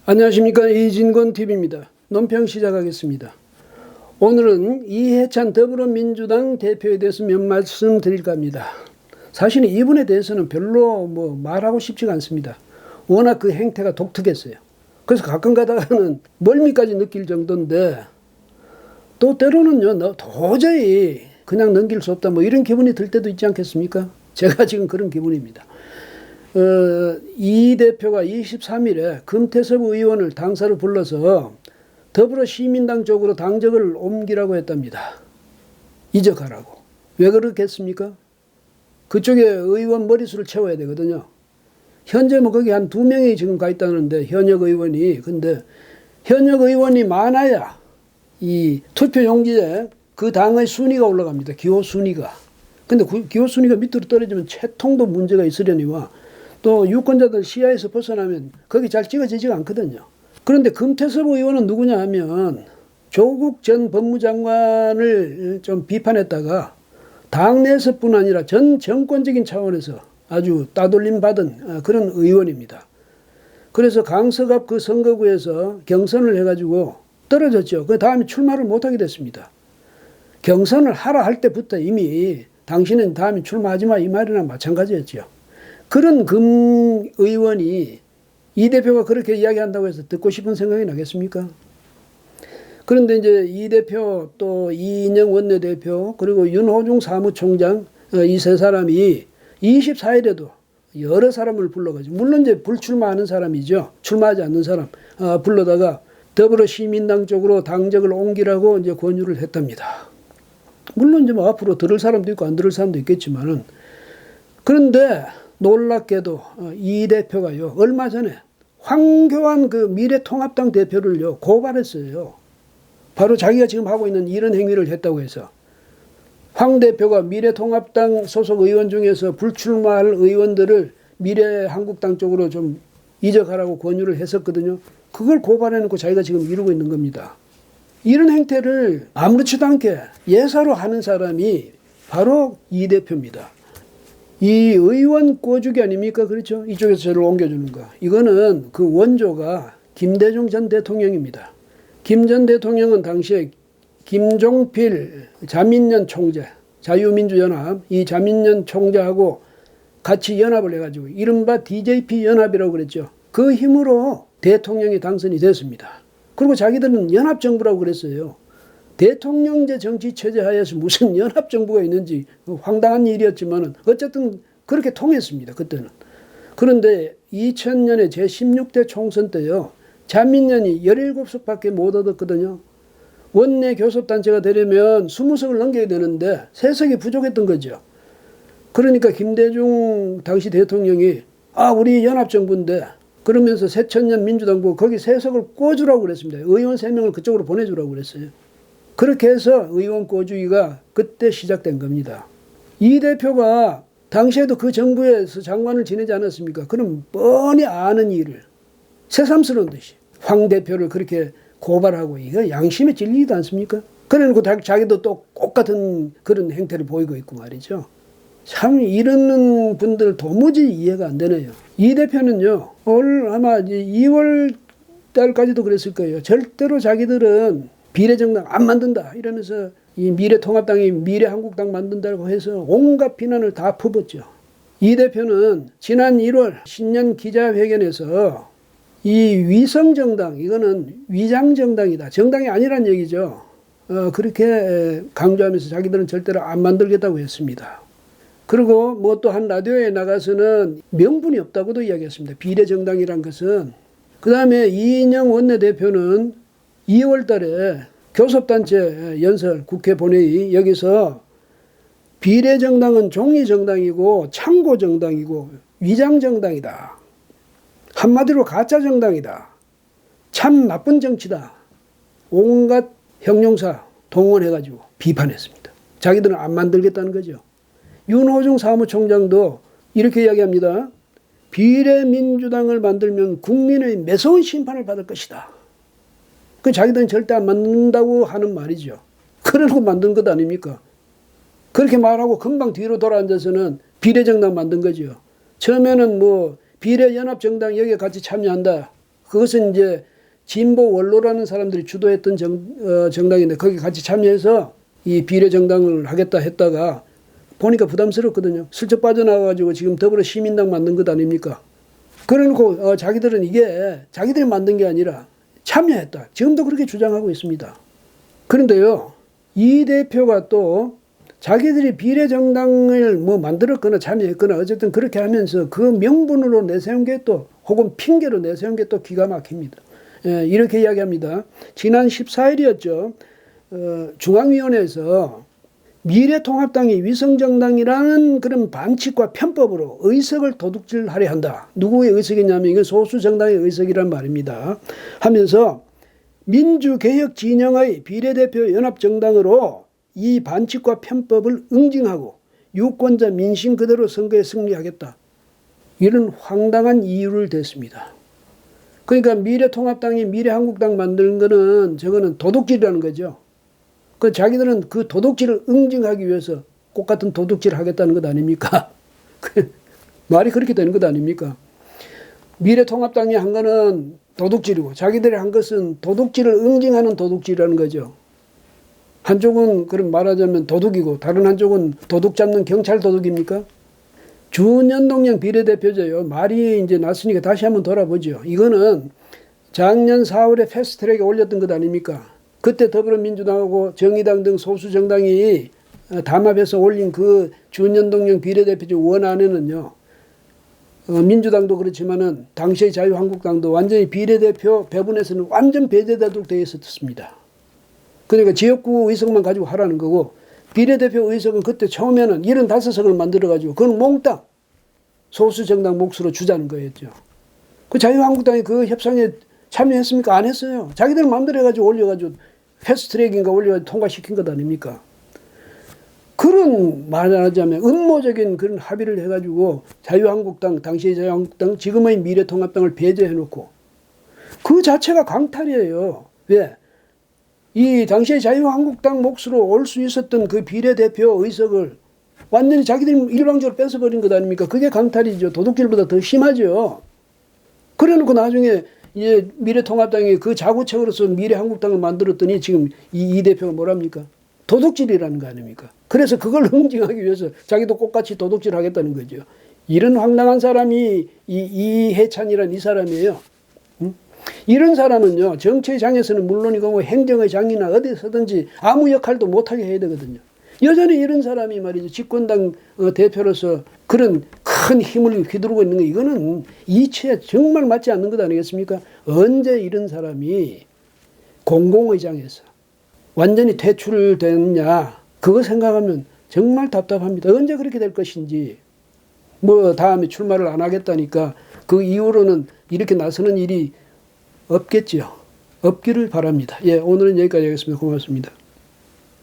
안녕하십니까. 이진권TV입니다. 논평 시작하겠습니다. 오늘은 이해찬 더불어민주당 대표에 대해서 몇 말씀 드릴까 합니다. 사실은 이분에 대해서는 별로 말하고 싶지가 않습니다. 워낙 그 행태가 독특했어요. 그래서 가끔 가다가는 멀미까지 느낄 정도인데, 또 때로는요, 도저히 그냥 넘길 수 없다, 이런 기분이 들 때도 있지 않겠습니까? 제가 지금 그런 기분입니다. 이 대표가 23일에 금태섭 의원을 당사로 불러서 더불어시민당 쪽으로 당적을 옮기라고 했답니다. 이적하라고. 왜 그렇겠습니까? 그쪽에 의원 머릿수를 채워야 되거든요. 현재 거기 한 2명이 지금 가 있다는데, 현역 의원이. 근데 현역 의원이 많아야 이 투표용지에 그 당의 순위가 올라갑니다. 기호 순위가. 근데 기호 순위가 밑으로 떨어지면 채통도 문제가 있으려니와 또 유권자들 시야에서 벗어나면 거기 잘 찍어지지가 않거든요. 그런데 금태섭 의원은 누구냐 하면 조국 전 법무장관을 좀 비판했다가 당내에서뿐 아니라 전 정권적인 차원에서 아주 따돌림 받은 그런 의원입니다. 그래서 강서갑 그 선거구에서 경선을 해가지고 떨어졌죠. 그 다음에 출마를 못하게 됐습니다. 경선을 하라 할 때부터 이미 당신은 다음에 출마하지 마 이 말이나 마찬가지였죠. 그런 금 의원이 이 대표가 그렇게 이야기한다고 해서 듣고 싶은 생각이 나겠습니까? 그런데 이제 이 대표 또 이인영 원내대표 그리고 윤호중 사무총장 이 세 사람이 24일에도 여러 사람을 불러가지고, 물론 이제 불출마하는 사람이죠. 출마하지 않는 사람 불러다가 더불어시민당 쪽으로 당적을 옮기라고 이제 권유를 했답니다. 물론 이제 앞으로 들을 사람도 있고 안 들을 사람도 있겠지만은, 그런데 놀랍게도 이 대표가요, 얼마 전에 황교안 그 미래통합당 대표를요 고발했어요. 바로 자기가 지금 하고 있는 이런 행위를 했다고 해서. 황 대표가 미래통합당 소속 의원 중에서 불출마할 의원들을 미래한국당 쪽으로 좀 이적하라고 권유를 했었거든요. 그걸 고발해놓고 자기가 지금 이루고 있는 겁니다. 이런 행태를 아무렇지도 않게 예사로 하는 사람이 바로 이 대표입니다. 이 의원 꿔주기 아닙니까? 그렇죠? 이쪽에서 저를 옮겨주는 거. 이거는 그 원조가 김대중 전 대통령입니다. 김 전 대통령은 당시에 김종필 자민련 총재, 자유민주연합, 이 자민련 총재하고 같이 연합을 해가지고 이른바 DJP 연합이라고 그랬죠. 그 힘으로 대통령이 당선이 됐습니다. 그리고 자기들은 연합정부라고 그랬어요. 대통령제 정치 체제 하에서 무슨 연합정부가 있는지 황당한 일이었지만 어쨌든 그렇게 통했습니다. 그때는. 그런데 2000년에 제16대 총선 때요, 자민련이 17석밖에 못 얻었거든요. 원내 교섭단체가 되려면 20석을 넘겨야 되는데 3석이 부족했던 거죠. 그러니까 김대중 당시 대통령이 우리 연합정부인데 그러면서 새천년 민주당부 거기 3석을 꿔주라고 그랬습니다. 의원 3명을 그쪽으로 보내주라고 그랬어요. 그렇게 해서 의원 꿔주기가 그때 시작된 겁니다. 이 대표가 당시에도 그 정부에서 장관을 지내지 않았습니까? 그럼 뻔히 아는 일을 새삼스러운 듯이 황 대표를 그렇게 고발하고, 이거 양심에 찔리지도 않습니까? 그래놓고 자기도 또 똑같은 그런 행태를 보이고 있고 말이죠. 참 이런 분들 도무지 이해가 안 되네요. 이 대표는요, 올 아마 2월 달까지도 그랬을 거예요. 절대로 자기들은 비례정당 안 만든다 이러면서 이 미래통합당이 미래한국당 만든다고 해서 온갖 비난을 다 퍼붓죠. 이 대표는 지난 1월 신년 기자회견에서 이 위성정당, 이거는 위장정당이다, 정당이 아니란 얘기죠. 그렇게 강조하면서 자기들은 절대로 안 만들겠다고 했습니다. 그리고 또 한 라디오에 나가서는 명분이 없다고도 이야기했습니다. 비례정당이란 것은. 그 다음에 이인영 원내대표는 2월 달에 교섭단체 연설 국회 본회의 여기서 비례정당은 종이정당이고 창고정당이고 위장정당이다. 한마디로 가짜정당이다. 참 나쁜 정치다. 온갖 형용사 동원해가지고 비판했습니다. 자기들은 안 만들겠다는 거죠. 윤호중 사무총장도 이렇게 이야기합니다. 비례민주당을 만들면 국민의 매서운 심판을 받을 것이다. 그 자기들은 절대 안 만든다고 하는 말이죠. 그러고 만든 것 아닙니까? 그렇게 말하고 금방 뒤로 돌아앉아서는 비례정당 만든 거죠. 처음에는 비례연합정당 여기에 같이 참여한다. 그것은 이제 진보 원로라는 사람들이 주도했던 정당인데 거기 같이 참여해서 이 비례정당을 하겠다 했다가 보니까 부담스럽거든요. 슬쩍 빠져나와가지고 지금 더불어시민당 만든 것 아닙니까? 그래놓고 자기들은 이게 자기들이 만든 게 아니라 참여했다. 지금도 그렇게 주장하고 있습니다. 그런데요, 이 대표가 또 자기들이 비례정당을 뭐 만들었거나 참여했거나 어쨌든 그렇게 하면서 그 명분으로 내세운 게 또 혹은 핑계로 내세운 게 또 기가 막힙니다. 예, 이렇게 이야기합니다. 지난 14일이었죠. 중앙위원회에서 미래통합당이 위성정당이라는 그런 반칙과 편법으로 의석을 도둑질하려 한다. 누구의 의석이냐면 이건 소수정당의 의석이란 말입니다. 하면서 민주개혁 진영의 비례대표 연합정당으로 이 반칙과 편법을 응징하고 유권자 민심 그대로 선거에 승리하겠다. 이런 황당한 이유를 댔습니다. 그러니까 미래통합당이 미래한국당 만드는 거는 저거는 도둑질이라는 거죠. 그 자기들은 그 도둑질을 응징하기 위해서 똑같은 도둑질을 하겠다는 것 아닙니까? 말이 그렇게 되는 것 아닙니까? 미래통합당이 한 거는 도둑질이고 자기들이 한 것은 도둑질을 응징하는 도둑질이라는 거죠. 한쪽은 그럼 말하자면 도둑이고 다른 한쪽은 도둑 잡는 경찰 도둑입니까? 주연동형 비례대표제요. 말이 이제 났으니까 다시 한번 돌아보죠. 이거는 작년 4월에 패스트트랙에 올렸던 것 아닙니까? 그때 더불어민주당하고 정의당 등 소수정당이 담합해서 올린 그 주연동형 비례대표제 원안에는요. 민주당도 그렇지만은 당시의 자유한국당도 완전히 비례대표 배분에서는 완전 배제되도록 되어 있었습니다. 그러니까 지역구 의석만 가지고 하라는 거고 비례대표 의석은 그때 처음에는 75석을 만들어가지고 그건 몽땅 소수정당 몫으로 주자는 거였죠. 그 자유한국당이 그 협상에 참여했습니까? 안 했어요. 자기들 마음대로 해가지고 올려가지고 패스트트랙인가 올려가지고 통과시킨 것 아닙니까? 그런 말하자면 음모적인 그런 합의를 해가지고 자유한국당, 당시의 자유한국당, 지금의 미래통합당을 배제해놓고 그 자체가 강탈이에요. 왜? 이 당시의 자유한국당 몫으로 올 수 있었던 그 비례대표 의석을 완전히 자기들이 일방적으로 뺏어버린 것 아닙니까? 그게 강탈이죠. 도둑질보다 더 심하죠. 그래놓고 나중에 이제 미래통합당이 그 자구책으로서 미래한국당을 만들었더니 지금 이 대표가 뭐랍니까? 도둑질이라는 거 아닙니까? 그래서 그걸 응징하기 위해서 자기도 똑같이 도둑질 하겠다는 거죠. 이런 황당한 사람이 이해찬이란 이 사람이에요. 응? 이런 사람은요, 정치의 장에서는 물론이고 뭐 행정의 장이나 어디서든지 아무 역할도 못하게 해야 되거든요. 여전히 이런 사람이 말이죠. 집권당 대표로서 그런 큰 힘을 휘두르고 있는 거, 이거는 이치에 정말 맞지 않는 것 아니겠습니까? 언제 이런 사람이 공공의장에서 완전히 퇴출됐냐, 그거 생각하면 정말 답답합니다. 언제 그렇게 될 것인지. 뭐 다음에 출마를 안 하겠다니까 그 이후로는 이렇게 나서는 일이 없겠지요. 없기를 바랍니다. 예, 오늘은 여기까지 하겠습니다. 고맙습니다.